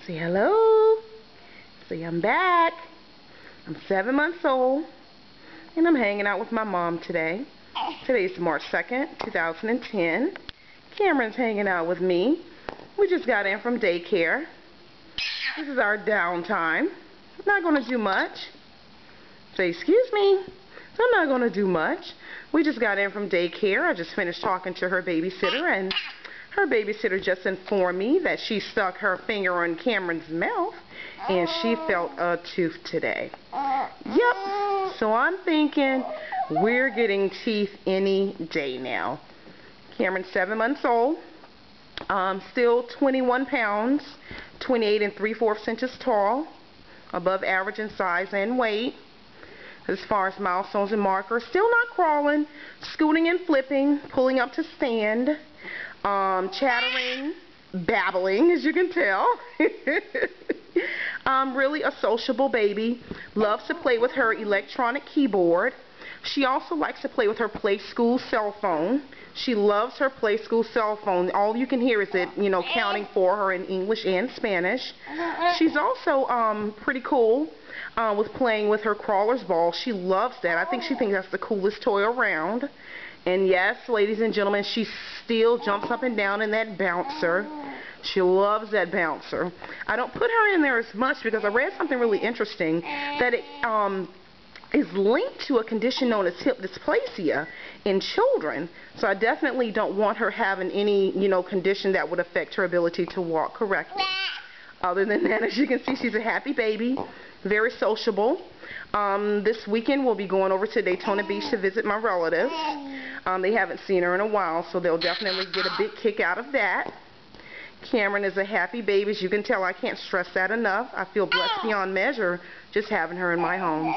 Say hello. Say I'm back. I'm 7 months old, and I'm hanging out with my mom today. Today's March 2nd, 2010. Cameron's hanging out with me. We just got in from daycare. This is our downtime. Not going to do much. Say, excuse me. I'm not going to do much. We just got in from daycare. I just finished talking to her babysitter, and her babysitter just informed me that she stuck her finger in Cameron's mouth and she felt a tooth today. Yep. So I'm thinking we're getting teeth any day now. Cameron's 7 months old. Still 21 pounds, 28 3/4 inches tall, above average in size and weight. As far as milestones and markers, still not crawling, scooting and flipping, pulling up to stand, chattering, babbling, as you can tell. Really a sociable baby. Loves to play with her electronic keyboard. She also likes to play with her play school cell phone. She loves her play school cell phone. All you can hear is it, counting for her in English and Spanish. She's also pretty cool with playing with her crawler's ball. She loves that. I think she thinks that's the coolest toy around. And yes, ladies and gentlemen, she still jumps up and down in that bouncer. She loves that bouncer. I don't put her in there as much because I read something really interesting that it is linked to a condition known as hip dysplasia in children. So I definitely don't want her having any, condition that would affect her ability to walk correctly. Other than that, as you can see, she's a happy baby, very sociable. This weekend we'll be going over to Daytona Beach to visit my relatives. They haven't seen her in a while, so they'll definitely get a big kick out of that. Cameron is a happy baby. As you can tell, I can't stress that enough. I feel blessed beyond measure just having her in my home.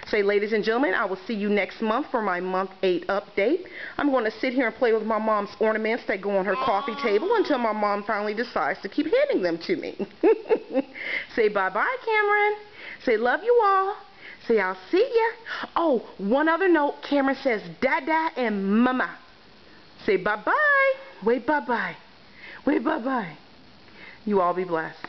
Say, ladies and gentlemen, I will see you next month for my month 8 update. I'm going to sit here and play with my mom's ornaments that go on her coffee table until my mom finally decides to keep handing them to me. Say bye-bye, Cameron. Say love you all. Say I'll see ya. Oh, one other note. Cameron says dada and mama. Say bye-bye. Wait, bye-bye. Wait, bye-bye. You all be blessed.